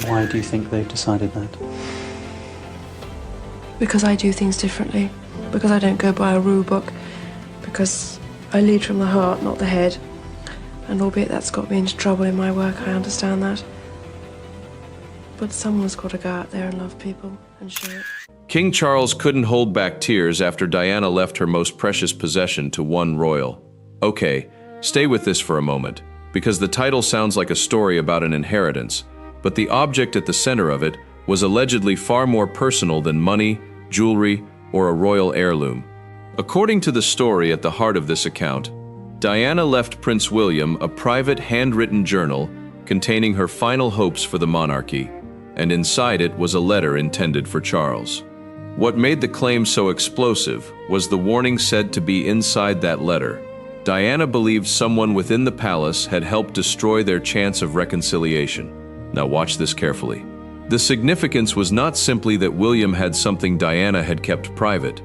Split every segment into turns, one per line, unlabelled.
Why do you think they've decided that?
Because I do things differently. Because I don't go by a rule book. Because I lead from the heart, not the head. And albeit that's got me into trouble in my work, I understand that. But someone's got to go out there and love people and show it.
King Charles couldn't hold back tears after Diana left her most precious possession to one royal. Okay, stay with this for a moment, because the title sounds like a story about an inheritance, but the object at the center of it was allegedly far more personal than money, jewelry, or a royal heirloom. According to the story at the heart of this account, Diana left Prince William a private handwritten journal containing her final hopes for the monarchy, and inside it was a letter intended for Charles. What made the claim so explosive was the warning said to be inside that letter. Diana believed someone within the palace had helped destroy their chance of reconciliation. Now watch this carefully. The significance was not simply that William had something Diana had kept private.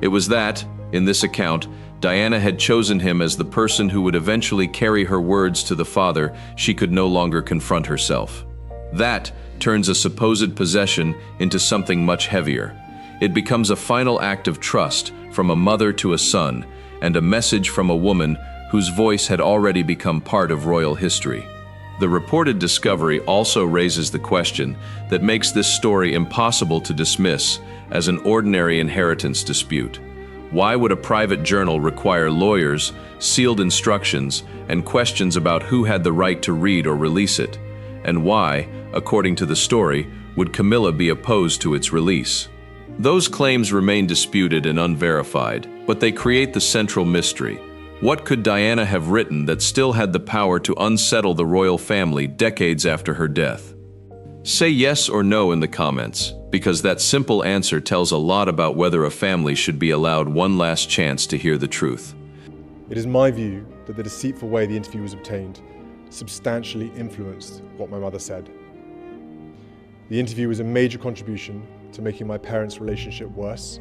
It was that, in this account, Diana had chosen him as the person who would eventually carry her words to the father she could no longer confront herself. That turns a supposed possession into something much heavier. It becomes a final act of trust from a mother to a son, and a message from a woman whose voice had already become part of royal history. The reported discovery also raises the question that makes this story impossible to dismiss as an ordinary inheritance dispute. Why would a private journal require lawyers, sealed instructions, and questions about who had the right to read or release it? And why, according to the story, would Camilla be opposed to its release? Those claims remain disputed and unverified, but they create the central mystery. What could Diana have written that still had the power to unsettle the royal family decades after her death? Say yes or no in the comments, because that simple answer tells a lot about whether a family should be allowed one last chance to hear the truth.
It is my view that the deceitful way the interview was obtained substantially influenced what my mother said. The interview was a major contribution to making my parents' relationship worse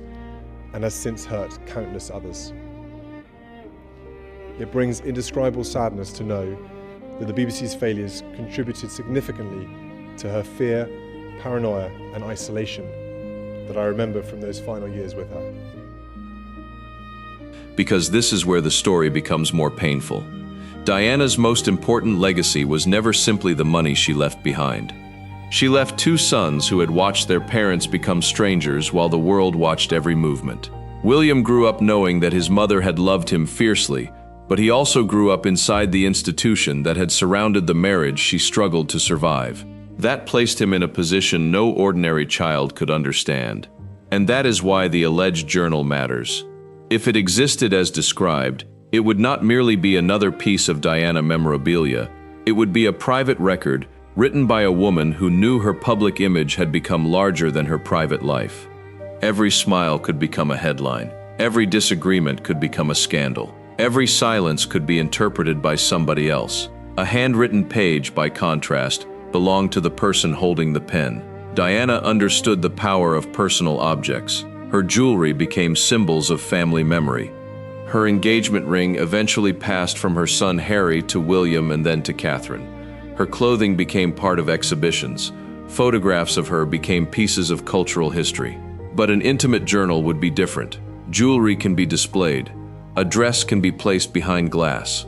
and has since hurt countless others. It brings indescribable sadness to know that the BBC's failures contributed significantly to her fear, paranoia, and isolation that I remember from those final years with her.
Because this is where the story becomes more painful. Diana's most important legacy was never simply the money she left behind. She left two sons who had watched their parents become strangers while the world watched every movement. William grew up knowing that his mother had loved him fiercely, but he also grew up inside the institution that had surrounded the marriage she struggled to survive. That placed him in a position no ordinary child could understand. And that is why the alleged journal matters. If it existed as described, it would not merely be another piece of Diana memorabilia. It would be a private record written by a woman who knew her public image had become larger than her private life. Every smile could become a headline. Every disagreement could become a scandal. Every silence could be interpreted by somebody else. A handwritten page, by contrast, belonged to the person holding the pen. Diana understood the power of personal objects. Her jewelry became symbols of family memory. Her engagement ring eventually passed from her son Harry to William and then to Catherine. Her clothing became part of exhibitions. Photographs of her became pieces of cultural history. But an intimate journal would be different. Jewelry can be displayed. A dress can be placed behind glass.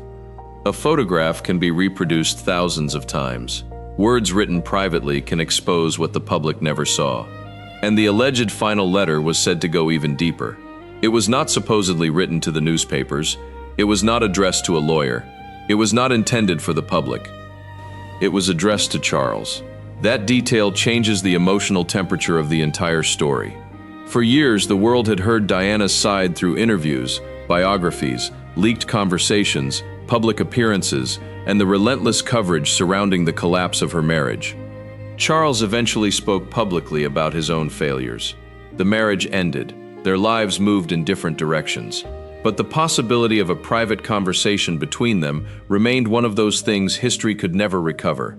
A photograph can be reproduced thousands of times. Words written privately can expose what the public never saw. And the alleged final letter was said to go even deeper. It was not supposedly written to the newspapers. It was not addressed to a lawyer. It was not intended for the public. It was addressed to Charles. That detail changes the emotional temperature of the entire story. For years, the world had heard Diana's side through interviews, biographies, leaked conversations, public appearances, and the relentless coverage surrounding the collapse of her marriage. Charles eventually spoke publicly about his own failures. The marriage ended. Their lives moved in different directions. But the possibility of a private conversation between them remained one of those things history could never recover.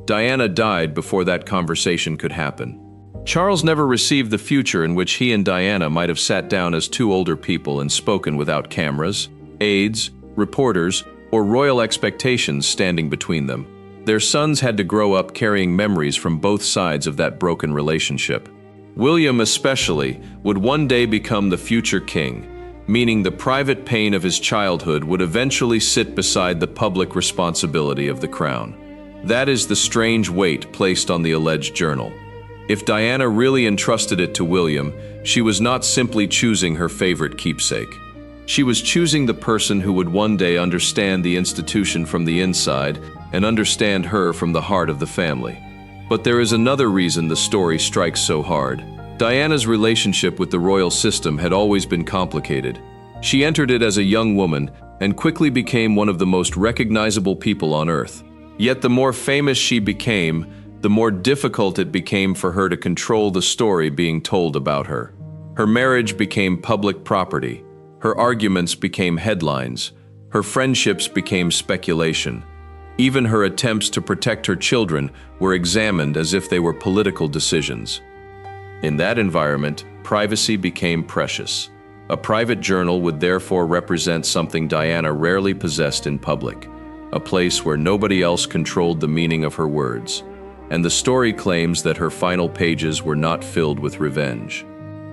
Diana died before that conversation could happen. Charles never received the future in which he and Diana might have sat down as two older people and spoken without cameras, aides, reporters, or royal expectations standing between them. Their sons had to grow up carrying memories from both sides of that broken relationship. William especially would one day become the future king, meaning the private pain of his childhood would eventually sit beside the public responsibility of the crown. That is the strange weight placed on the alleged journal. If Diana really entrusted it to William, she was not simply choosing her favorite keepsake. She was choosing the person who would one day understand the institution from the inside and understand her from the heart of the family. But there is another reason the story strikes so hard. Diana's relationship with the royal system had always been complicated. She entered it as a young woman and quickly became one of the most recognizable people on earth. Yet the more famous she became, the more difficult it became for her to control the story being told about her. Her marriage became public property. Her arguments became headlines. Her friendships became speculation. Even her attempts to protect her children were examined as if they were political decisions. In that environment, privacy became precious. A private journal would therefore represent something Diana rarely possessed in public, a place where nobody else controlled the meaning of her words. And the story claims that her final pages were not filled with revenge.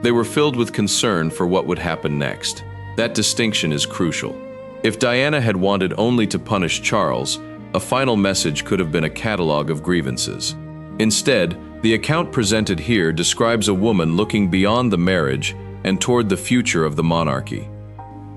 They were filled with concern for what would happen next. That distinction is crucial. If Diana had wanted only to punish Charles, a final message could have been a catalog of grievances. Instead, the account presented here describes a woman looking beyond the marriage and toward the future of the monarchy.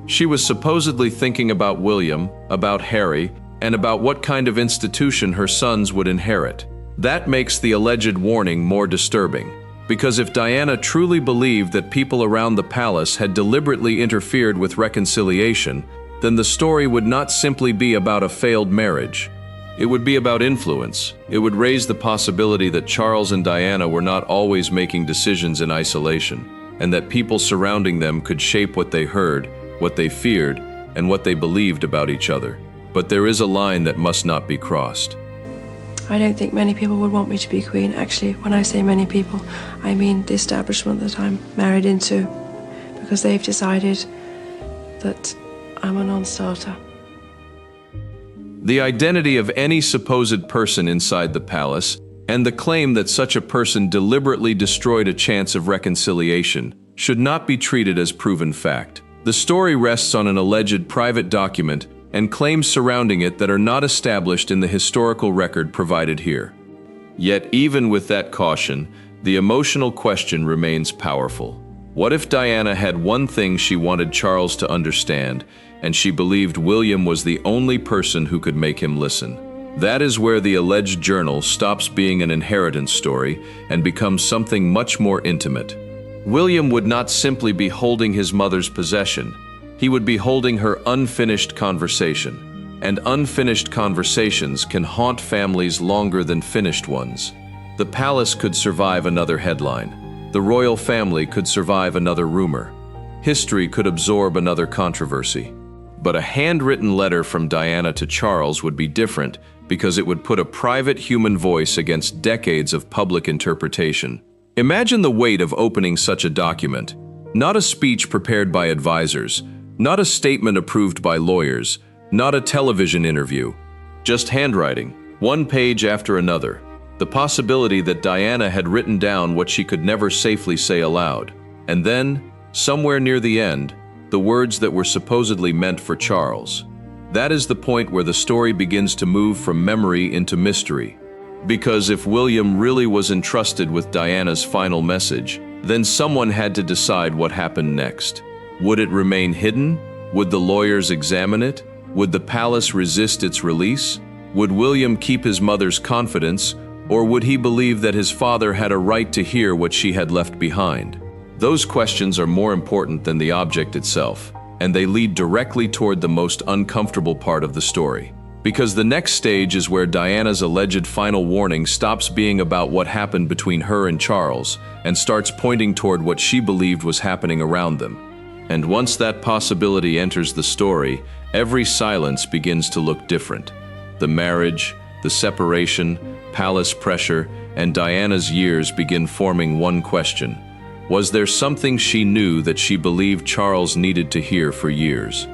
She was supposedly thinking about William, about Harry, and about what kind of institution her sons would inherit. That makes the alleged warning more disturbing, because if Diana truly believed that people around the palace had deliberately interfered with reconciliation, then the story would not simply be about a failed marriage. It would be about influence. It would raise the possibility that Charles and Diana were not always making decisions in isolation, and that people surrounding them could shape what they heard, what they feared, and what they believed about each other. But there is a line that must not be crossed.
I don't think many people would want me to be queen. Actually, when I say many people, I mean the establishment that I'm married into, because they've decided that I'm a non-starter.
The identity of any supposed person inside the palace, and the claim that such a person deliberately destroyed a chance of reconciliation, should not be treated as proven fact. The story rests on an alleged private document and claims surrounding it that are not established in the historical record provided here. Yet even with that caution, the emotional question remains powerful. What if Diana had one thing she wanted Charles to understand, and she believed William was the only person who could make him listen? That is where the alleged journal stops being an inheritance story and becomes something much more intimate. William would not simply be holding his mother's possession. He would be holding her unfinished conversation. And unfinished conversations can haunt families longer than finished ones. The palace could survive another headline. The royal family could survive another rumor. History could absorb another controversy. But a handwritten letter from Diana to Charles would be different because it would put a private human voice against decades of public interpretation. Imagine the weight of opening such a document. Not a speech prepared by advisors, not a statement approved by lawyers, not a television interview, just handwriting, one page after another. The possibility that Diana had written down what she could never safely say aloud. And then, somewhere near the end, the words that were supposedly meant for Charles. That is the point where the story begins to move from memory into mystery. Because if William really was entrusted with Diana's final message, then someone had to decide what happened next. Would it remain hidden? Would the lawyers examine it? Would the palace resist its release? Would William keep his mother's confidence, or would he believe that his father had a right to hear what she had left behind? Those questions are more important than the object itself, and they lead directly toward the most uncomfortable part of the story. Because the next stage is where Diana's alleged final warning stops being about what happened between her and Charles and starts pointing toward what she believed was happening around them. And once that possibility enters the story, every silence begins to look different. The marriage, the separation, palace pressure, and Diana's years begin forming one question. Was there something she knew that she believed Charles needed to hear for years?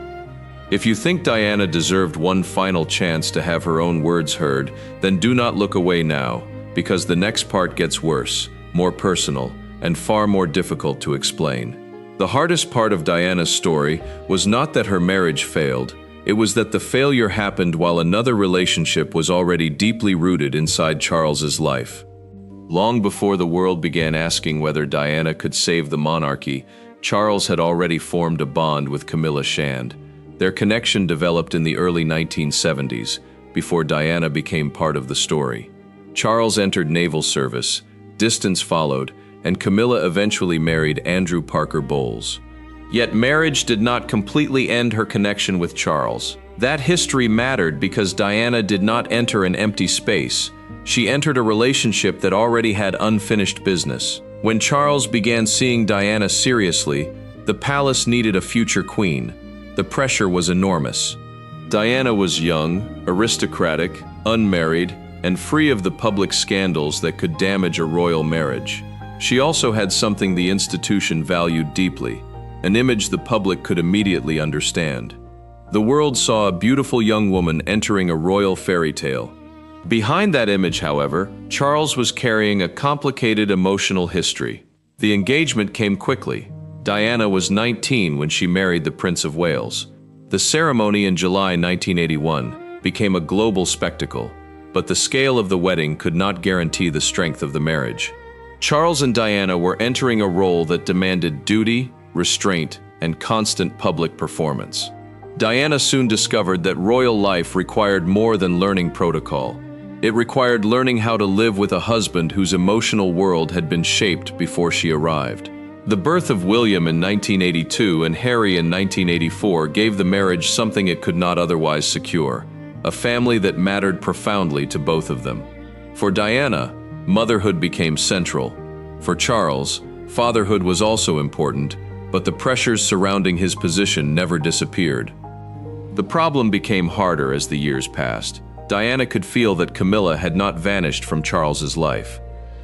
If you think Diana deserved one final chance to have her own words heard, then do not look away now, because the next part gets worse, more personal, and far more difficult to explain. The hardest part of Diana's story was not that her marriage failed, it was that the failure happened while another relationship was already deeply rooted inside Charles's life. Long before the world began asking whether Diana could save the monarchy, Charles had already formed a bond with Camilla Shand. Their connection developed in the early 1970s, before Diana became part of the story. Charles entered naval service, distance followed, and Camilla eventually married Andrew Parker Bowles. Yet marriage did not completely end her connection with Charles. That history mattered because Diana did not enter an empty space. She entered a relationship that already had unfinished business. When Charles began seeing Diana seriously, the palace needed a future queen. The pressure was enormous. Diana was young, aristocratic, unmarried, and free of the public scandals that could damage a royal marriage. She also had something the institution valued deeply, an image the public could immediately understand. The world saw a beautiful young woman entering a royal fairy tale. Behind that image, however, Charles was carrying a complicated emotional history. The engagement came quickly. Diana was 19 when she married the Prince of Wales. The ceremony in July 1981 became a global spectacle, but the scale of the wedding could not guarantee the strength of the marriage. Charles and Diana were entering a role that demanded duty, restraint, and constant public performance. Diana soon discovered that royal life required more than learning protocol. It required learning how to live with a husband whose emotional world had been shaped before she arrived. The birth of William in 1982 and Harry in 1984 gave the marriage something it could not otherwise secure, a family that mattered profoundly to both of them. For Diana, motherhood became central. For Charles, fatherhood was also important, but the pressures surrounding his position never disappeared. The problem became harder as the years passed. Diana could feel that Camilla had not vanished from Charles's life.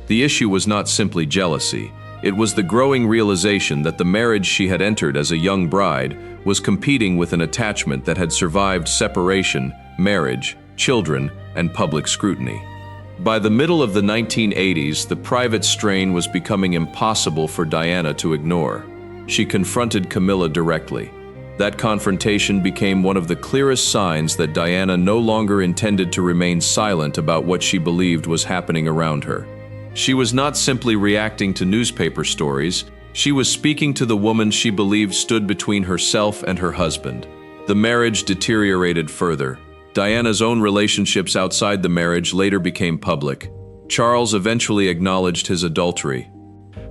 The issue was not simply jealousy. It was the growing realization that the marriage she had entered as a young bride was competing with an attachment that had survived separation, marriage, children, and public scrutiny. By the middle of the 1980s, the private strain was becoming impossible for Diana to ignore. She confronted Camilla directly. That confrontation became one of the clearest signs that Diana no longer intended to remain silent about what she believed was happening around her. She was not simply reacting to newspaper stories, she was speaking to the woman she believed stood between herself and her husband. The marriage deteriorated further. Diana's own relationships outside the marriage later became public. Charles eventually acknowledged his adultery.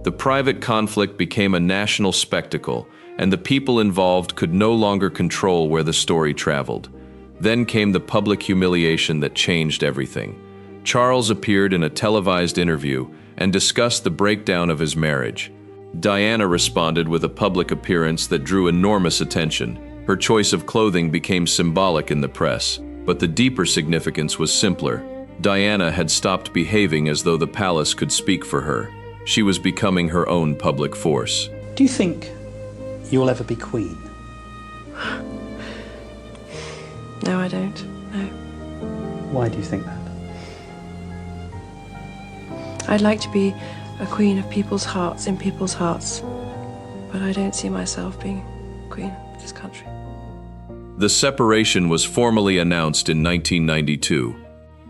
The private conflict became a national spectacle, and the people involved could no longer control where the story traveled. Then came the public humiliation that changed everything. Charles appeared in a televised interview and discussed the breakdown of his marriage. Diana responded with a public appearance that drew enormous attention. Her choice of clothing became symbolic in the press, but the deeper significance was simpler. Diana had stopped behaving as though the palace could speak for her. She was becoming her own public force.
Do you think you'll ever be queen?
No, I don't. No.
Why do you think that?
I'd like to be a queen of people's hearts, in people's hearts. But I don't see myself being queen of this country.
The separation was formally announced in 1992.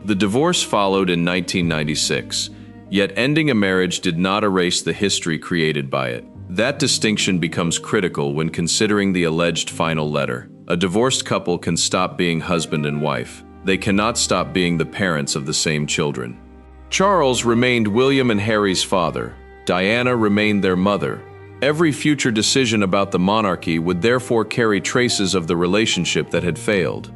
The divorce followed in 1996, yet ending a marriage did not erase the history created by it. That distinction becomes critical when considering the alleged final letter. A divorced couple can stop being husband and wife. They cannot stop being the parents of the same children. Charles remained William and Harry's father. Diana remained their mother. Every future decision about the monarchy would therefore carry traces of the relationship that had failed.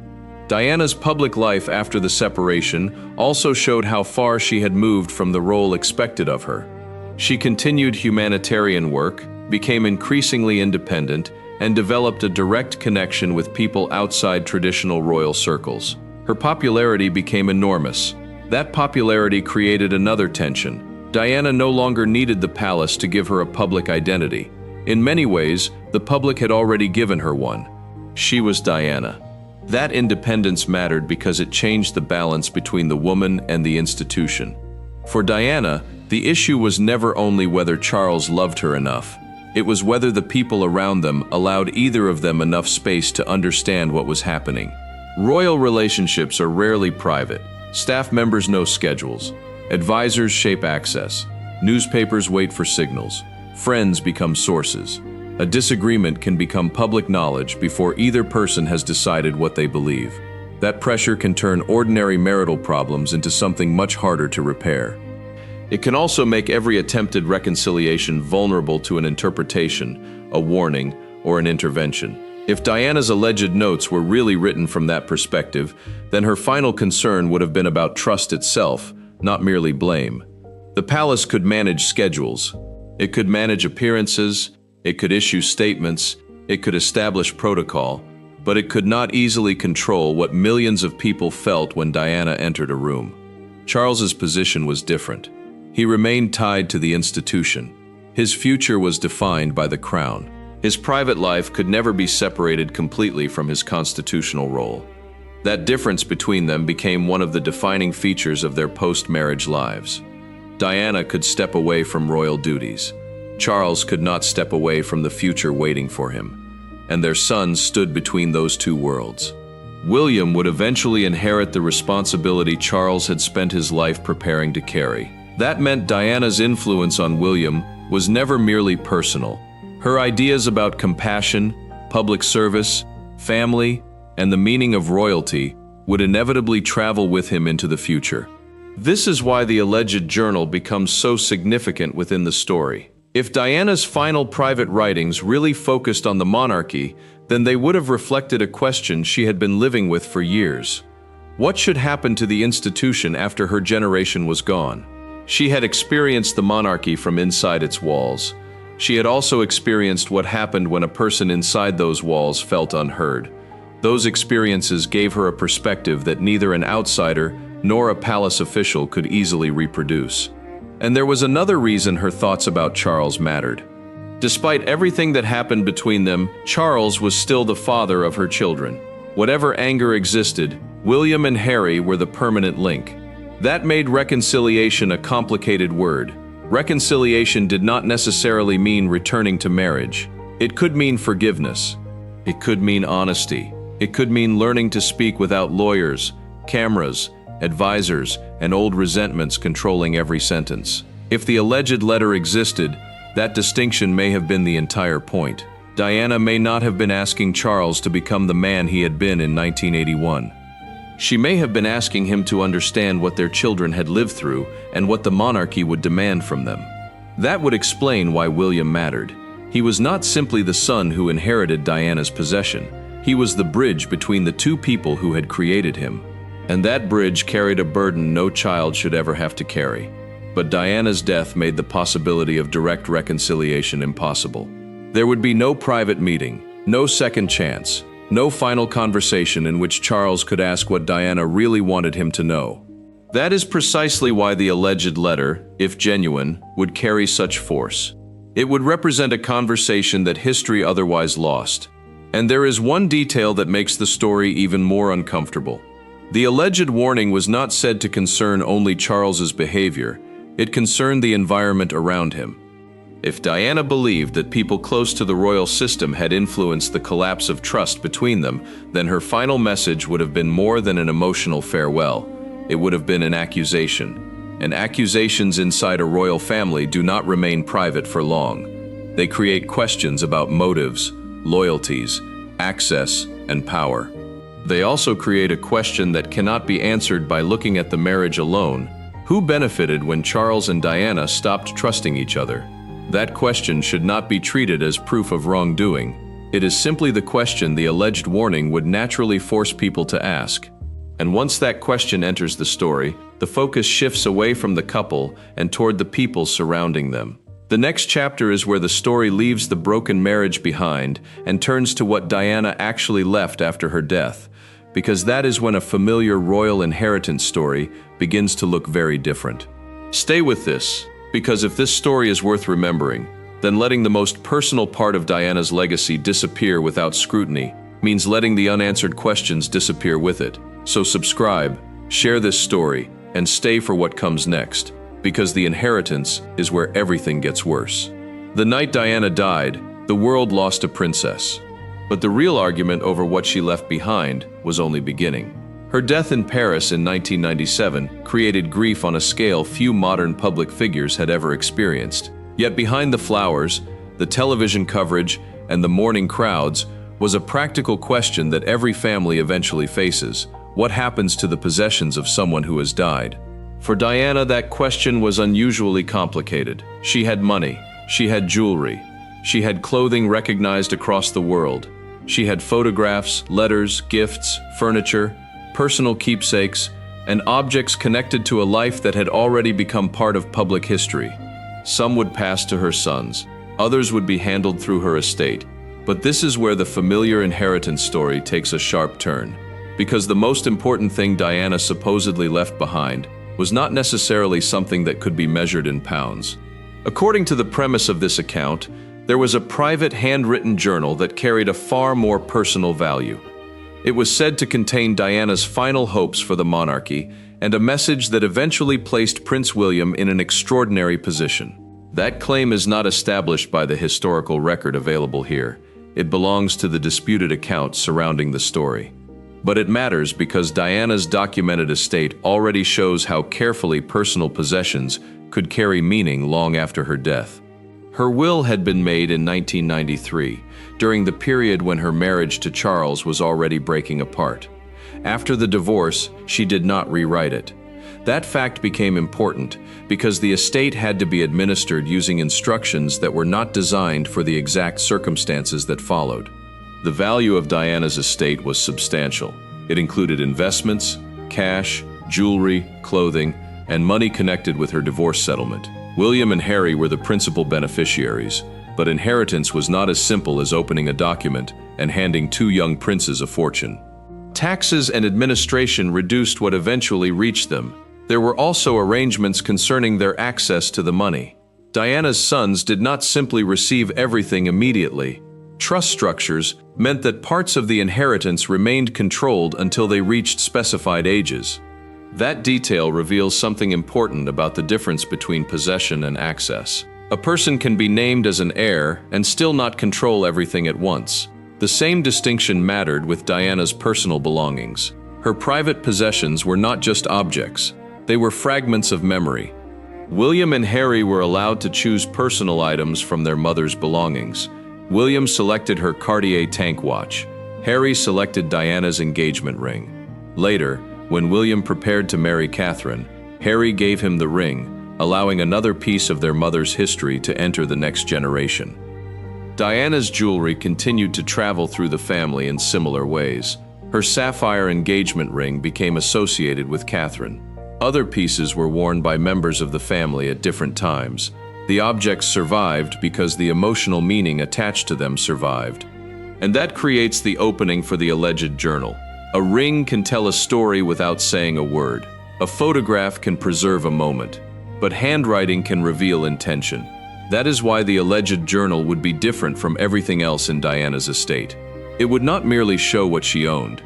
Diana's public life after the separation also showed how far she had moved from the role expected of her. She continued humanitarian work, became increasingly independent, and developed a direct connection with people outside traditional royal circles. Her popularity became enormous. That popularity created another tension. Diana no longer needed the palace to give her a public identity. In many ways, the public had already given her one. She was Diana. That independence mattered because it changed the balance between the woman and the institution. For Diana, the issue was never only whether Charles loved her enough. It was whether the people around them allowed either of them enough space to understand what was happening. Royal relationships are rarely private. Staff members know schedules. Advisors shape access. Newspapers wait for signals. Friends become sources. A disagreement can become public knowledge before either person has decided what they believe. That pressure can turn ordinary marital problems into something much harder to repair. It can also make every attempted reconciliation vulnerable to an interpretation, a warning, or an intervention. If Diana's alleged notes were really written from that perspective, then her final concern would have been about trust itself, not merely blame. The palace could manage schedules. It could manage appearances. It could issue statements. It could establish protocol. But it could not easily control what millions of people felt when Diana entered a room. Charles's position was different. He remained tied to the institution. His future was defined by the crown. His private life could never be separated completely from his constitutional role. That difference between them became one of the defining features of their post-marriage lives. Diana could step away from royal duties. Charles could not step away from the future waiting for him. And their sons stood between those two worlds. William would eventually inherit the responsibility Charles had spent his life preparing to carry. That meant Diana's influence on William was never merely personal. Her ideas about compassion, public service, family, and the meaning of royalty would inevitably travel with him into the future. This is why the alleged journal becomes so significant within the story. If Diana's final private writings really focused on the monarchy, then they would have reflected a question she had been living with for years. What should happen to the institution after her generation was gone? She had experienced the monarchy from inside its walls. She had also experienced what happened when a person inside those walls felt unheard. Those experiences gave her a perspective that neither an outsider nor a palace official could easily reproduce. And there was another reason her thoughts about Charles mattered. Despite everything that happened between them, Charles was still the father of her children. Whatever anger existed, William and Harry were the permanent link. That made reconciliation a complicated word. Reconciliation did not necessarily mean returning to marriage. It could mean forgiveness. It could mean honesty. It could mean learning to speak without lawyers, cameras, advisors, and old resentments controlling every sentence. If the alleged letter existed, that distinction may have been the entire point. Diana may not have been asking Charles to become the man he had been in 1981. She may have been asking him to understand what their children had lived through and what the monarchy would demand from them. That would explain why William mattered. He was not simply the son who inherited Diana's possession. He was the bridge between the two people who had created him. And that bridge carried a burden no child should ever have to carry. But Diana's death made the possibility of direct reconciliation impossible. There would be no private meeting, no second chance, no final conversation in which Charles could ask what Diana really wanted him to know. That is precisely why the alleged letter, if genuine, would carry such force. It would represent a conversation that history otherwise lost. And there is one detail that makes the story even more uncomfortable. The alleged warning was not said to concern only Charles's behavior. It concerned the environment around him. If Diana believed that people close to the royal system had influenced the collapse of trust between them, then her final message would have been more than an emotional farewell. It would have been an accusation. And accusations inside a royal family do not remain private for long. They create questions about motives, loyalties, access, and power. They also create a question that cannot be answered by looking at the marriage alone. Who benefited when Charles and Diana stopped trusting each other? That question should not be treated as proof of wrongdoing. It is simply the question the alleged warning would naturally force people to ask. And once that question enters the story, the focus shifts away from the couple and toward the people surrounding them. The next chapter is where the story leaves the broken marriage behind and turns to what Diana actually left after her death, because that is when a familiar royal inheritance story begins to look very different. Stay with this, because if this story is worth remembering, then letting the most personal part of Diana's legacy disappear without scrutiny means letting the unanswered questions disappear with it. So subscribe, share this story, and stay for what comes next, because the inheritance is where everything gets worse. The night Diana died, the world lost a princess. But the real argument over what she left behind was only beginning. Her death in Paris in 1997 created grief on a scale few modern public figures had ever experienced. Yet behind the flowers, the television coverage, and the mourning crowds was a practical question that every family eventually faces. What happens to the possessions of someone who has died? For Diana, that question was unusually complicated. She had money, she had jewelry, she had clothing recognized across the world. She had photographs, letters, gifts, furniture, personal keepsakes, and objects connected to a life that had already become part of public history. Some would pass to her sons, others would be handled through her estate. But this is where the familiar inheritance story takes a sharp turn. Because the most important thing Diana supposedly left behind was not necessarily something that could be measured in pounds. According to the premise of this account, there was a private handwritten journal that carried a far more personal value. It was said to contain Diana's final hopes for the monarchy and a message that eventually placed Prince William in an extraordinary position. That claim is not established by the historical record available here. It belongs to the disputed account surrounding the story. But it matters because Diana's documented estate already shows how carefully personal possessions could carry meaning long after her death. Her will had been made in 1993, during the period when her marriage to Charles was already breaking apart. After the divorce, she did not rewrite it. That fact became important because the estate had to be administered using instructions that were not designed for the exact circumstances that followed. The value of Diana's estate was substantial. It included investments, cash, jewelry, clothing, and money connected with her divorce settlement. William and Harry were the principal beneficiaries, but inheritance was not as simple as opening a document and handing two young princes a fortune. Taxes and administration reduced what eventually reached them. There were also arrangements concerning their access to the money. Diana's sons did not simply receive everything immediately. Trust structures meant that parts of the inheritance remained controlled until they reached specified ages. That detail reveals something important about the difference between possession and access. A person can be named as an heir and still not control everything at once. The same distinction mattered with Diana's personal belongings. Her private possessions were not just objects, they were fragments of memory. William and Harry were allowed to choose personal items from their mother's belongings. William selected her Cartier tank watch. Harry selected Diana's engagement ring. Later, when William prepared to marry Catherine, Harry gave him the ring, allowing another piece of their mother's history to enter the next generation. Diana's jewelry continued to travel through the family in similar ways. Her sapphire engagement ring became associated with Catherine. Other pieces were worn by members of the family at different times. The objects survived because the emotional meaning attached to them survived. And that creates the opening for the alleged journal. A ring can tell a story without saying a word. A photograph can preserve a moment. But handwriting can reveal intention. That is why the alleged journal would be different from everything else in Diana's estate. It would not merely show what she owned.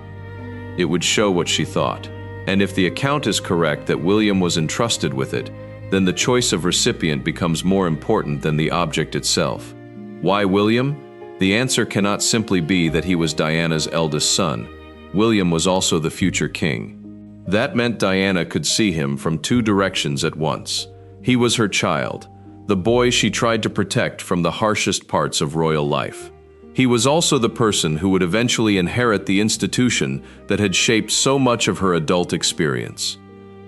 It would show what she thought. And if the account is correct that William was entrusted with it, then the choice of recipient becomes more important than the object itself. Why William? The answer cannot simply be that he was Diana's eldest son. William was also the future king. That meant Diana could see him from two directions at once. He was her child, the boy she tried to protect from the harshest parts of royal life. He was also the person who would eventually inherit the institution that had shaped so much of her adult experience.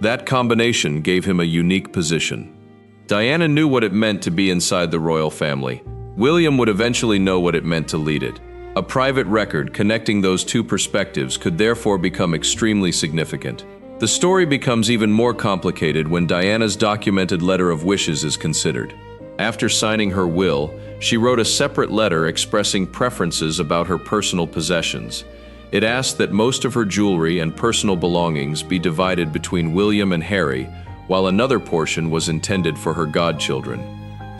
That combination gave him a unique position. Diana knew what it meant to be inside the royal family. William would eventually know what it meant to lead it. A private record connecting those two perspectives could therefore become extremely significant. The story becomes even more complicated when Diana's documented letter of wishes is considered. After signing her will, she wrote a separate letter expressing preferences about her personal possessions. It asked that most of her jewelry and personal belongings be divided between William and Harry, while another portion was intended for her godchildren.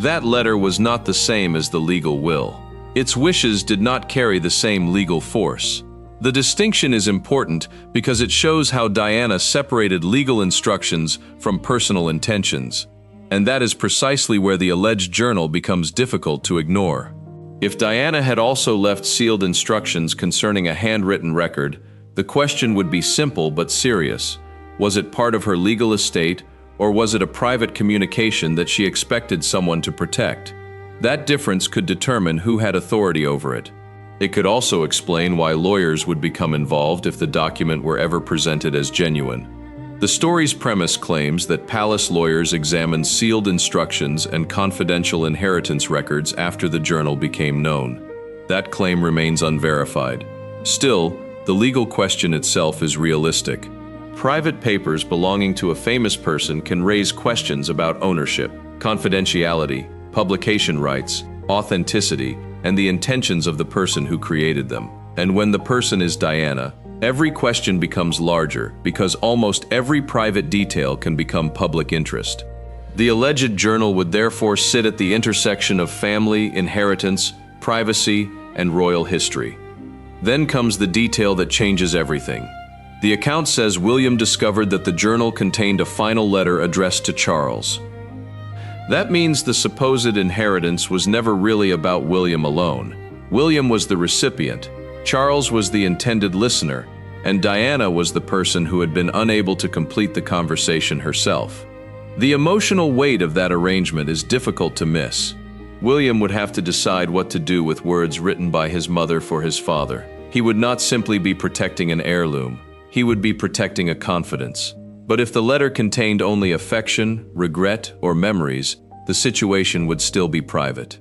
That letter was not the same as the legal will. Its wishes did not carry the same legal force. The distinction is important because it shows how Diana separated legal instructions from personal intentions, and that is precisely where the alleged journal becomes difficult to ignore. If Diana had also left sealed instructions concerning a handwritten record, the question would be simple but serious. Was it part of her legal estate, or was it a private communication that she expected someone to protect? That difference could determine who had authority over it. It could also explain why lawyers would become involved if the document were ever presented as genuine. The story's premise claims that palace lawyers examined sealed instructions and confidential inheritance records after the journal became known. That claim remains unverified. Still, the legal question itself is realistic. Private papers belonging to a famous person can raise questions about ownership, confidentiality, publication rights, authenticity, and the intentions of the person who created them. And when the person is Diana, every question becomes larger because almost every private detail can become public interest. The alleged journal would therefore sit at the intersection of family, inheritance, privacy, and royal history. Then comes the detail that changes everything. The account says William discovered that the journal contained a final letter addressed to Charles. That means the supposed inheritance was never really about William alone. William was the recipient, Charles was the intended listener, and Diana was the person who had been unable to complete the conversation herself. The emotional weight of that arrangement is difficult to miss. William would have to decide what to do with words written by his mother for his father. He would not simply be protecting an heirloom, he would be protecting a confidence. But if the letter contained only affection, regret, or memories, the situation would still be private.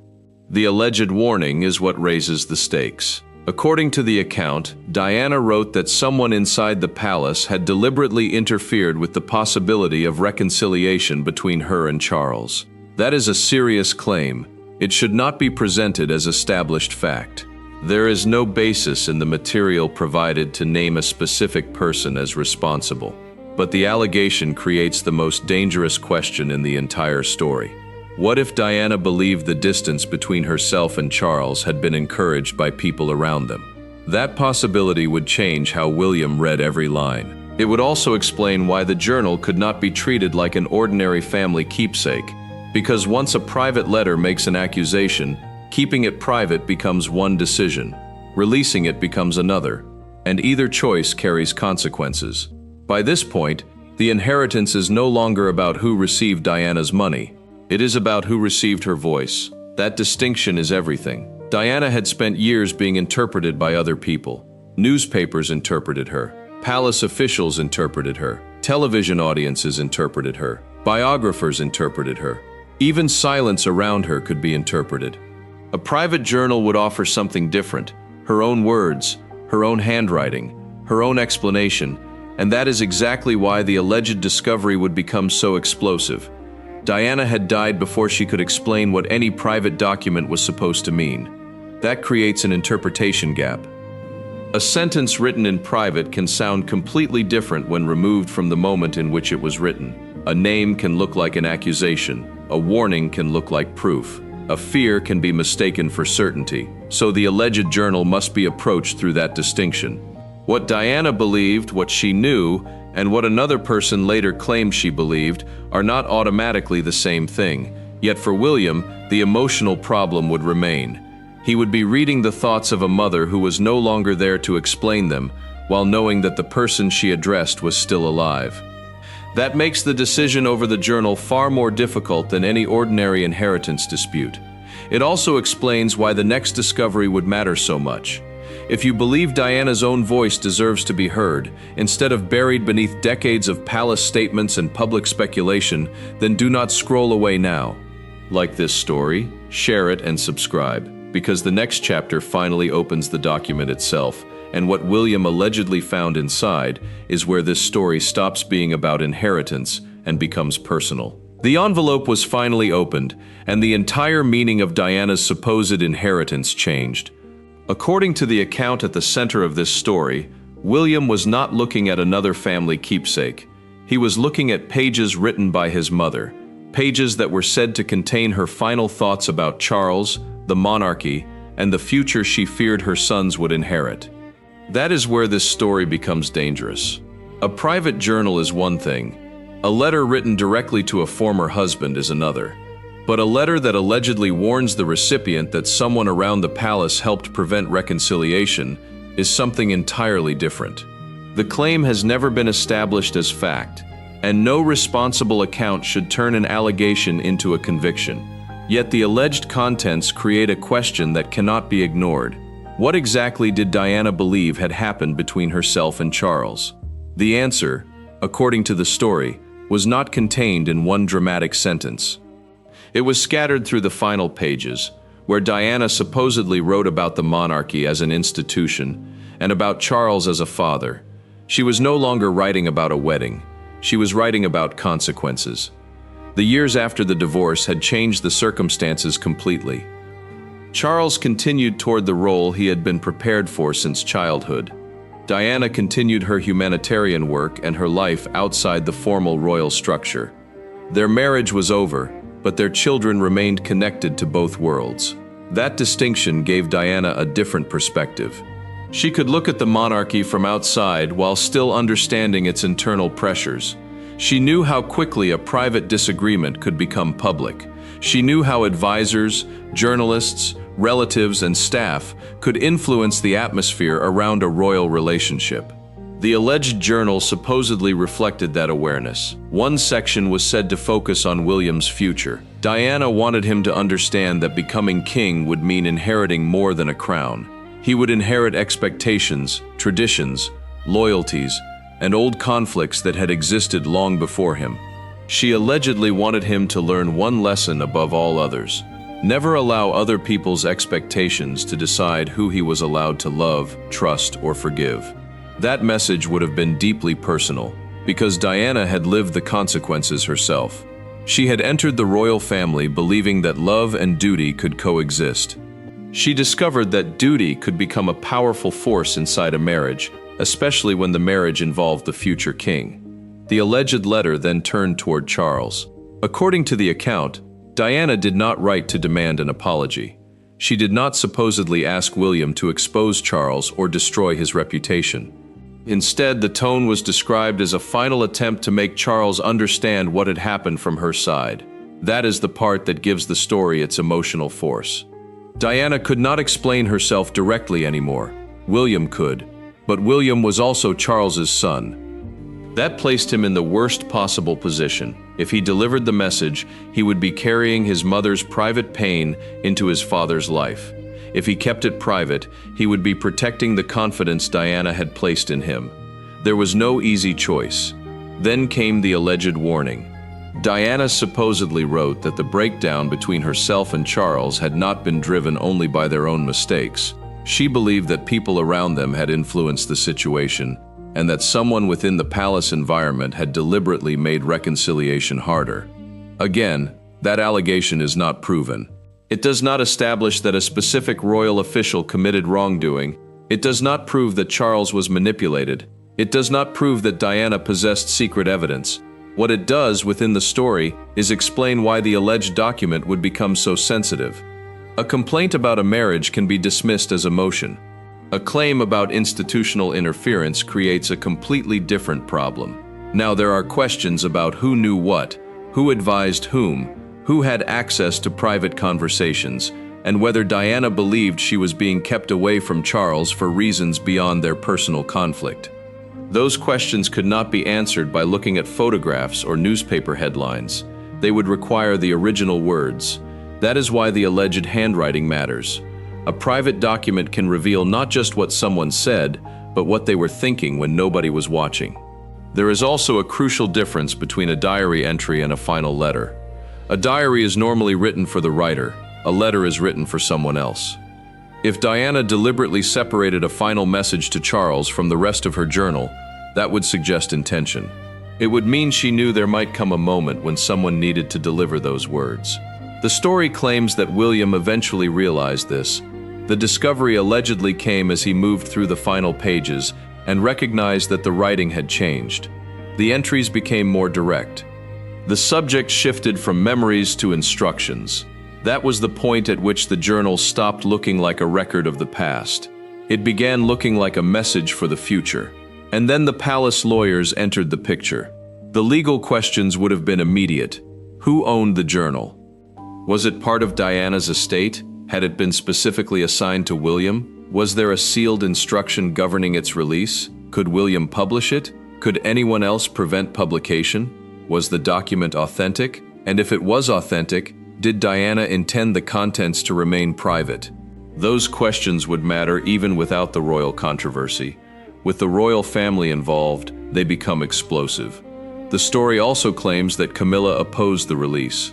The alleged warning is what raises the stakes. According to the account, Diana wrote that someone inside the palace had deliberately interfered with the possibility of reconciliation between her and Charles. That is a serious claim. It should not be presented as established fact. There is no basis in the material provided to name a specific person as responsible. But the allegation creates the most dangerous question in the entire story. What if Diana believed the distance between herself and Charles had been encouraged by people around them? That possibility would change how William read every line. It would also explain why the journal could not be treated like an ordinary family keepsake, because once a private letter makes an accusation, keeping it private becomes one decision, releasing it becomes another, and either choice carries consequences. By this point, the inheritance is no longer about who received Diana's money. It is about who received her voice. That distinction is everything. Diana had spent years being interpreted by other people. Newspapers interpreted her. Palace officials interpreted her. Television audiences interpreted her. Biographers interpreted her. Even silence around her could be interpreted. A private journal would offer something different. Her own words, her own handwriting, her own explanation. And that is exactly why the alleged discovery would become so explosive. Diana had died before she could explain what any private document was supposed to mean. That creates an interpretation gap. A sentence written in private can sound completely different when removed from the moment in which it was written. A name can look like an accusation. A warning can look like proof. A fear can be mistaken for certainty. So the alleged journal must be approached through that distinction. What Diana believed, what she knew, and what another person later claimed she believed are not automatically the same thing. Yet for William, the emotional problem would remain. He would be reading the thoughts of a mother who was no longer there to explain them, while knowing that the person she addressed was still alive. That makes the decision over the journal far more difficult than any ordinary inheritance dispute. It also explains why the next discovery would matter so much. If you believe Diana's own voice deserves to be heard, instead of buried beneath decades of palace statements and public speculation, then do not scroll away now. Like this story, share it and subscribe, because the next chapter finally opens the document itself, and what William allegedly found inside is where this story stops being about inheritance and becomes personal. The envelope was finally opened, and the entire meaning of Diana's supposed inheritance changed. According to the account at the center of this story, William was not looking at another family keepsake. He was looking at pages written by his mother, pages that were said to contain her final thoughts about Charles, the monarchy, and the future she feared her sons would inherit. That is where this story becomes dangerous. A private journal is one thing. A letter written directly to a former husband is another. But a letter that allegedly warns the recipient that someone around the palace helped prevent reconciliation is something entirely different. The claim has never been established as fact, and no responsible account should turn an allegation into a conviction. Yet the alleged contents create a question that cannot be ignored. What exactly did Diana believe had happened between herself and Charles? The answer, according to the story, was not contained in one dramatic sentence. It was scattered through the final pages, where Diana supposedly wrote about the monarchy as an institution and about Charles as a father. She was no longer writing about a wedding. She was writing about consequences. The years after the divorce had changed the circumstances completely. Charles continued toward the role he had been prepared for since childhood. Diana continued her humanitarian work and her life outside the formal royal structure. Their marriage was over, but their children remained connected to both worlds. That distinction gave Diana a different perspective. She could look at the monarchy from outside while still understanding its internal pressures. She knew how quickly a private disagreement could become public. She knew how advisors, journalists, relatives, and staff could influence the atmosphere around a royal relationship. The alleged journal supposedly reflected that awareness. One section was said to focus on William's future. Diana wanted him to understand that becoming king would mean inheriting more than a crown. He would inherit expectations, traditions, loyalties, and old conflicts that had existed long before him. She allegedly wanted him to learn one lesson above all others: never allow other people's expectations to decide who he was allowed to love, trust, or forgive. That message would have been deeply personal, because Diana had lived the consequences herself. She had entered the royal family believing that love and duty could coexist. She discovered that duty could become a powerful force inside a marriage, especially when the marriage involved the future king. The alleged letter then turned toward Charles. According to the account, Diana did not write to demand an apology. She did not supposedly ask William to expose Charles or destroy his reputation. Instead, the tone was described as a final attempt to make Charles understand what had happened from her side. That is the part that gives the story its emotional force. Diana could not explain herself directly anymore. William could, but William was also Charles's son. That placed him in the worst possible position. If he delivered the message, he would be carrying his mother's private pain into his father's life. If he kept it private, he would be protecting the confidence Diana had placed in him. There was no easy choice. Then came the alleged warning. Diana supposedly wrote that the breakdown between herself and Charles had not been driven only by their own mistakes. She believed that people around them had influenced the situation, and that someone within the palace environment had deliberately made reconciliation harder. Again, that allegation is not proven. It does not establish that a specific royal official committed wrongdoing. It does not prove that Charles was manipulated. It does not prove that Diana possessed secret evidence. What it does within the story is explain why the alleged document would become so sensitive. A complaint about a marriage can be dismissed as emotion. A claim about institutional interference creates a completely different problem. Now there are questions about who knew what, who advised whom, who had access to private conversations, and whether Diana believed she was being kept away from Charles for reasons beyond their personal conflict. Those questions could not be answered by looking at photographs or newspaper headlines. They would require the original words. That is why the alleged handwriting matters. A private document can reveal not just what someone said, but what they were thinking when nobody was watching. There is also a crucial difference between a diary entry and a final letter. A diary is normally written for the writer. A letter is written for someone else. If Diana deliberately separated a final message to Charles from the rest of her journal, that would suggest intention. It would mean she knew there might come a moment when someone needed to deliver those words. The story claims that William eventually realized this. The discovery allegedly came as he moved through the final pages and recognized that the writing had changed. The entries became more direct. The subject shifted from memories to instructions. That was the point at which the journal stopped looking like a record of the past. It began looking like a message for the future. And then the palace lawyers entered the picture. The legal questions would have been immediate. Who owned the journal? Was it part of Diana's estate? Had it been specifically assigned to William? Was there a sealed instruction governing its release? Could William publish it? Could anyone else prevent publication? Was the document authentic? And if it was authentic, did Diana intend the contents to remain private? Those questions would matter even without the royal controversy. With the royal family involved, they become explosive. The story also claims that Camilla opposed the release.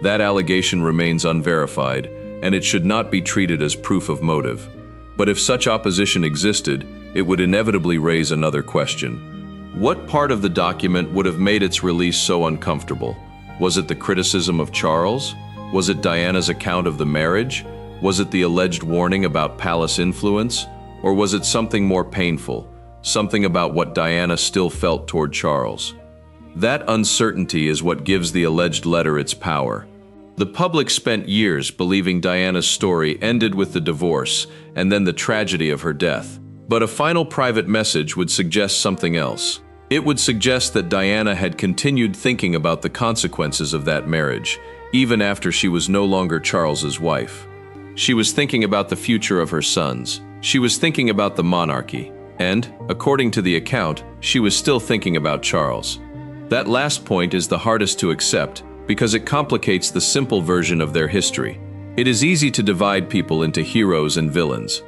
That allegation remains unverified, and it should not be treated as proof of motive. But if such opposition existed, it would inevitably raise another question. What part of the document would have made its release so uncomfortable? Was it the criticism of Charles? Was it Diana's account of the marriage? Was it the alleged warning about palace influence? Or was it something more painful, something about what Diana still felt toward Charles? That uncertainty is what gives the alleged letter its power. The public spent years believing Diana's story ended with the divorce and then the tragedy of her death. But a final private message would suggest something else. It would suggest that Diana had continued thinking about the consequences of that marriage, even after she was no longer Charles's wife. She was thinking about the future of her sons. She was thinking about the monarchy. And, according to the account, she was still thinking about Charles. That last point is the hardest to accept because it complicates the simple version of their history. It is easy to divide people into heroes and villains.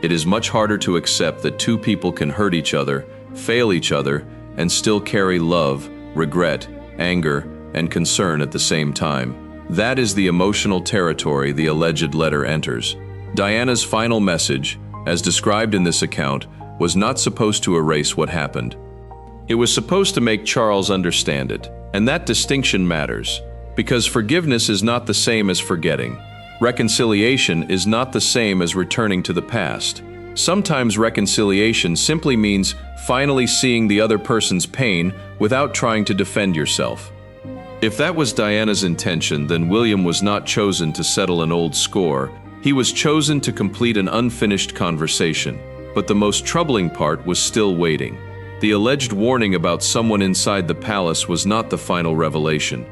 It is much harder to accept that two people can hurt each other, fail each other, and still carry love, regret, anger, and concern at the same time. That is the emotional territory the alleged letter enters. Diana's final message, as described in this account, was not supposed to erase what happened. It was supposed to make Charles understand it, and that distinction matters, because forgiveness is not the same as forgetting. Reconciliation is not the same as returning to the past. Sometimes reconciliation simply means finally seeing the other person's pain without trying to defend yourself. If that was Diana's intention, then William was not chosen to settle an old score. He was chosen to complete an unfinished conversation. But the most troubling part was still waiting. The alleged warning about someone inside the palace was not the final revelation.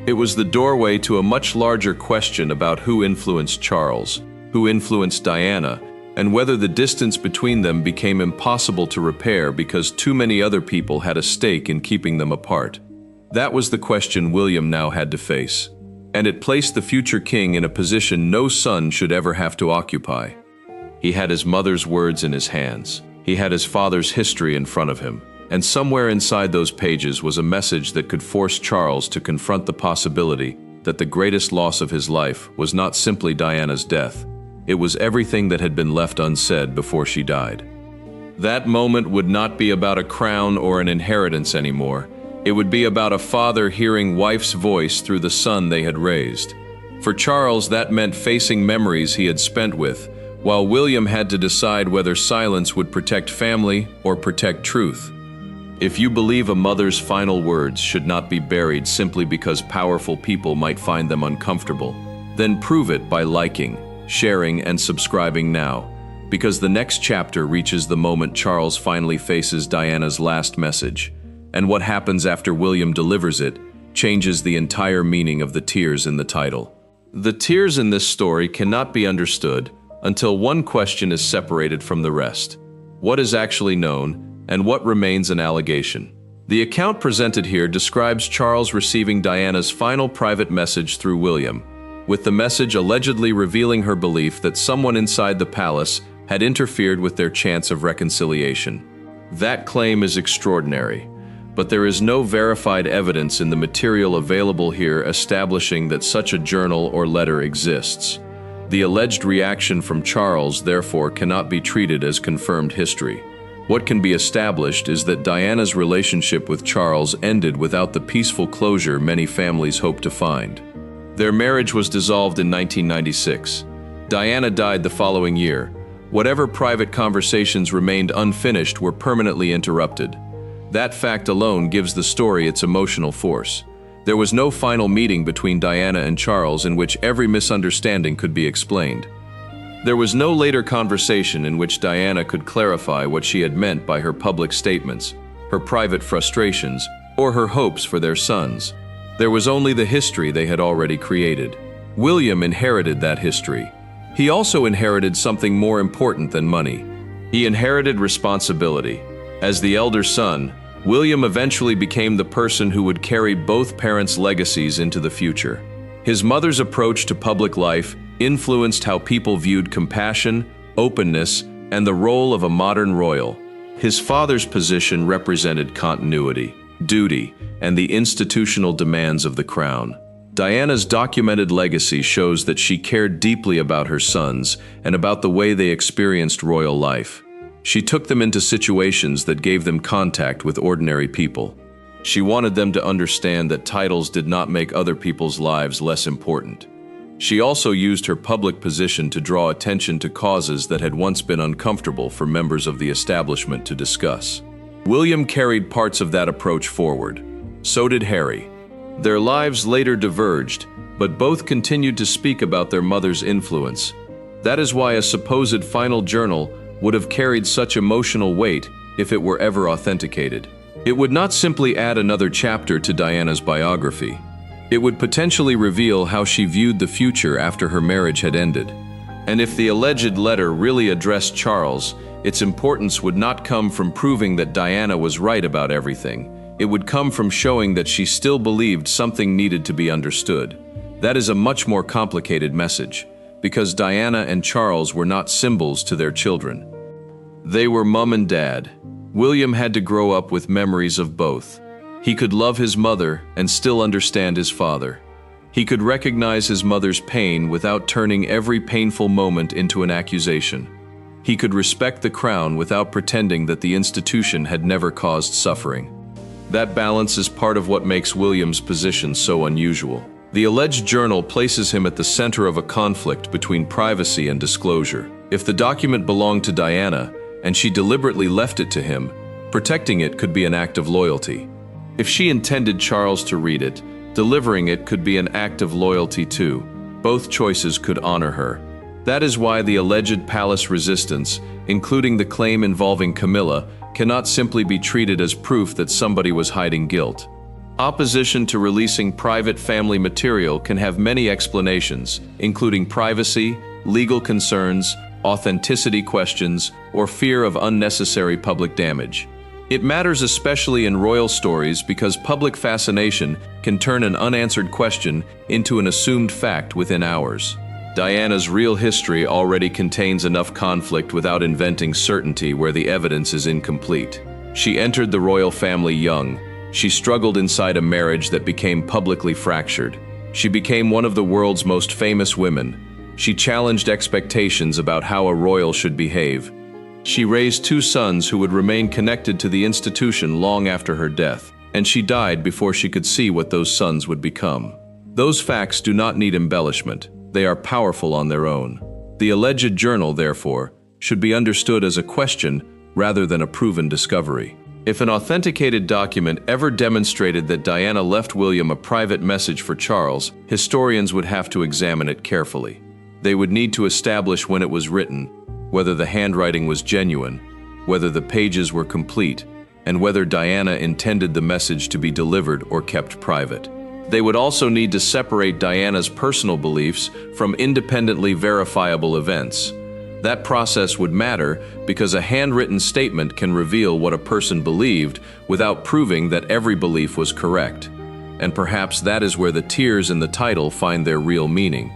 It was the doorway to a much larger question about who influenced Charles, who influenced Diana, and whether the distance between them became impossible to repair because too many other people had a stake in keeping them apart. That was the question William now had to face, and it placed the future king in a position no son should ever have to occupy. He had his mother's words in his hands. He had his father's history in front of him, and somewhere inside those pages was a message that could force Charles to confront the possibility that the greatest loss of his life was not simply Diana's death. It was everything that had been left unsaid before she died. That moment would not be about a crown or an inheritance anymore. It would be about a father hearing wife's voice through the son they had raised. For Charles, that meant facing memories he had spent with, while William had to decide whether silence would protect family or protect truth. If you believe a mother's final words should not be buried simply because powerful people might find them uncomfortable, then prove it by liking, sharing, and subscribing now, because the next chapter reaches the moment Charles finally faces Diana's last message, and what happens after William delivers it changes the entire meaning of the tears in the title. The tears in this story cannot be understood until one question is separated from the rest. What is actually known, and what remains an allegation? The account presented here describes Charles receiving Diana's final private message through William, with the message allegedly revealing her belief that someone inside the palace had interfered with their chance of reconciliation. That claim is extraordinary, but there is no verified evidence in the material available here establishing that such a journal or letter exists. The alleged reaction from Charles, therefore, cannot be treated as confirmed history. What can be established is that Diana's relationship with Charles ended without the peaceful closure many families hope to find. Their marriage was dissolved in 1996. Diana died the following year. Whatever private conversations remained unfinished were permanently interrupted. That fact alone gives the story its emotional force. There was no final meeting between Diana and Charles in which every misunderstanding could be explained. There was no later conversation in which Diana could clarify what she had meant by her public statements, her private frustrations, or her hopes for their sons. There was only the history they had already created. William inherited that history. He also inherited something more important than money. He inherited responsibility. As the elder son, William eventually became the person who would carry both parents' legacies into the future. His mother's approach to public life influenced how people viewed compassion, openness, and the role of a modern royal. His father's position represented continuity, duty, and the institutional demands of the crown. Diana's documented legacy shows that she cared deeply about her sons and about the way they experienced royal life. She took them into situations that gave them contact with ordinary people. She wanted them to understand that titles did not make other people's lives less important. She also used her public position to draw attention to causes that had once been uncomfortable for members of the establishment to discuss. William carried parts of that approach forward. So did Harry. Their lives later diverged, but both continued to speak about their mother's influence. That is why a supposed final journal would have carried such emotional weight if it were ever authenticated. It would not simply add another chapter to Diana's biography. It would potentially reveal how she viewed the future after her marriage had ended. And if the alleged letter really addressed Charles, its importance would not come from proving that Diana was right about everything. It would come from showing that she still believed something needed to be understood. That is a much more complicated message, because Diana and Charles were not symbols to their children. They were mom and dad. William had to grow up with memories of both. He could love his mother and still understand his father. He could recognize his mother's pain without turning every painful moment into an accusation. He could respect the crown without pretending that the institution had never caused suffering. That balance is part of what makes William's position so unusual. The alleged journal places him at the center of a conflict between privacy and disclosure. If the document belonged to Diana, and she deliberately left it to him, protecting it could be an act of loyalty. If she intended Charles to read it, delivering it could be an act of loyalty too. Both choices could honor her. That is why the alleged palace resistance, including the claim involving Camilla, cannot simply be treated as proof that somebody was hiding guilt. Opposition to releasing private family material can have many explanations, including privacy, legal concerns, authenticity questions, or fear of unnecessary public damage. It matters especially in royal stories because public fascination can turn an unanswered question into an assumed fact within hours. Diana's real history already contains enough conflict without inventing certainty where the evidence is incomplete. She entered the royal family young. She struggled inside a marriage that became publicly fractured. She became one of the world's most famous women. She challenged expectations about how a royal should behave. She raised 2 sons who would remain connected to the institution long after her death, and she died before she could see what those sons would become. Those facts do not need embellishment. They are powerful on their own. The alleged journal, therefore, should be understood as a question rather than a proven discovery. If an authenticated document ever demonstrated that Diana left William a private message for Charles, historians would have to examine it carefully. They would need to establish when it was written, whether the handwriting was genuine, whether the pages were complete, and whether Diana intended the message to be delivered or kept private. They would also need to separate Diana's personal beliefs from independently verifiable events. That process would matter because a handwritten statement can reveal what a person believed without proving that every belief was correct. And perhaps that is where the tears in the title find their real meaning.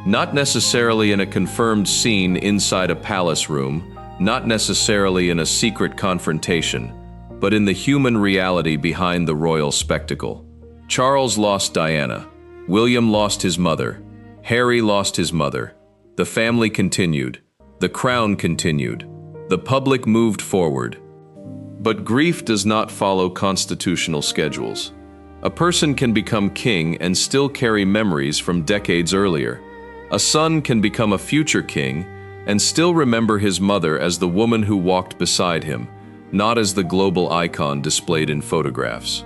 Not necessarily in a confirmed scene inside a palace room, not necessarily in a secret confrontation, but in the human reality behind the royal spectacle. Charles lost Diana. William lost his mother. Harry lost his mother. The family continued. The crown continued. The public moved forward. But grief does not follow constitutional schedules. A person can become king and still carry memories from decades earlier. A son can become a future king and still remember his mother as the woman who walked beside him, not as the global icon displayed in photographs.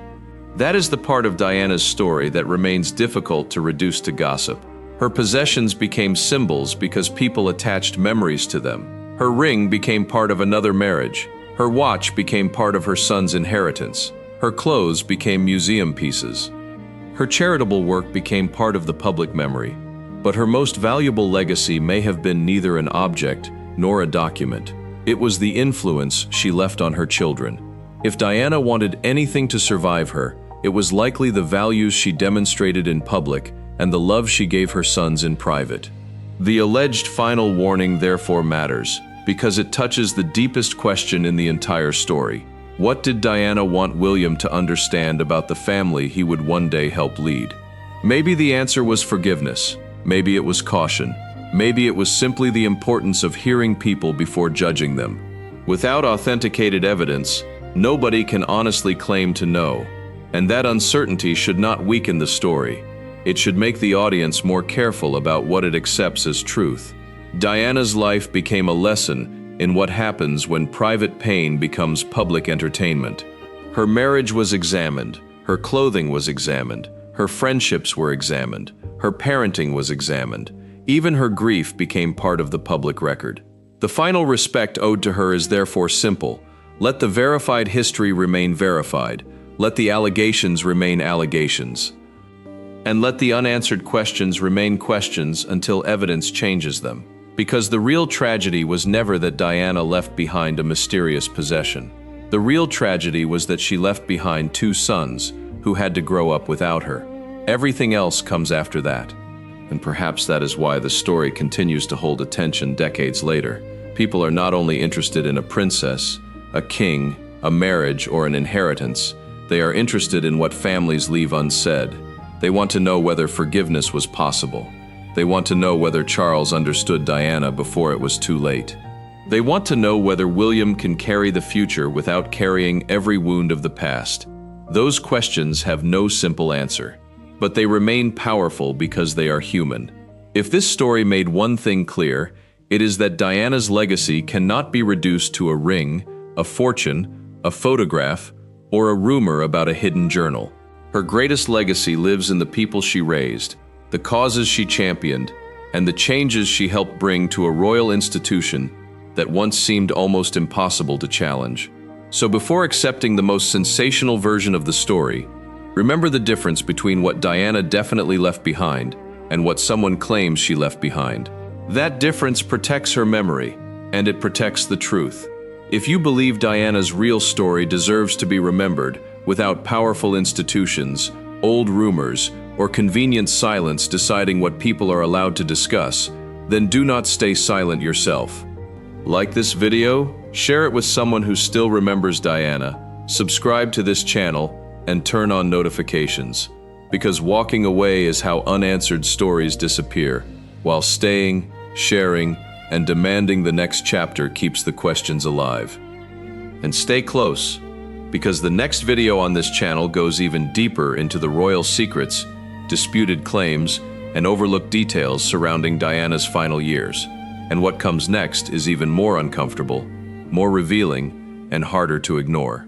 That is the part of Diana's story that remains difficult to reduce to gossip. Her possessions became symbols because people attached memories to them. Her ring became part of another marriage. Her watch became part of her son's inheritance. Her clothes became museum pieces. Her charitable work became part of the public memory. But her most valuable legacy may have been neither an object nor a document. It was the influence she left on her children. If Diana wanted anything to survive her, it was likely the values she demonstrated in public and the love she gave her sons in private. The alleged final warning therefore matters, because it touches the deepest question in the entire story. What did Diana want William to understand about the family he would one day help lead? Maybe the answer was forgiveness. Maybe it was caution. Maybe it was simply the importance of hearing people before judging them. Without authenticated evidence, nobody can honestly claim to know. And that uncertainty should not weaken the story. It should make the audience more careful about what it accepts as truth. Diana's life became a lesson in what happens when private pain becomes public entertainment. Her marriage was examined, her clothing was examined, her friendships were examined, her parenting was examined. Even her grief became part of the public record. The final respect owed to her is therefore simple. Let the verified history remain verified. Let the allegations remain allegations. And let the unanswered questions remain questions until evidence changes them. Because the real tragedy was never that Diana left behind a mysterious possession. The real tragedy was that she left behind 2 sons who had to grow up without her. Everything else comes after that. And perhaps that is why the story continues to hold attention decades later. People are not only interested in a princess, a king, a marriage, or an inheritance. They are interested in what families leave unsaid. They want to know whether forgiveness was possible. They want to know whether Charles understood Diana before it was too late. They want to know whether William can carry the future without carrying every wound of the past. Those questions have no simple answer, but they remain powerful because they are human. If this story made one thing clear, it is that Diana's legacy cannot be reduced to a ring, a fortune, a photograph, or a rumor about a hidden journal. Her greatest legacy lives in the people she raised, the causes she championed, and the changes she helped bring to a royal institution that once seemed almost impossible to challenge. So before accepting the most sensational version of the story, remember the difference between what Diana definitely left behind and what someone claims she left behind. That difference protects her memory, and it protects the truth. If you believe Diana's real story deserves to be remembered without powerful institutions, old rumors, or convenient silence deciding what people are allowed to discuss, then do not stay silent yourself. Like this video, share it with someone who still remembers Diana, subscribe to this channel, and turn on notifications. Because walking away is how unanswered stories disappear, while staying, sharing, and demanding the next chapter keeps the questions alive. And stay close, because the next video on this channel goes even deeper into the royal secrets, disputed claims, and overlooked details surrounding Diana's final years. And what comes next is even more uncomfortable, more revealing, and harder to ignore.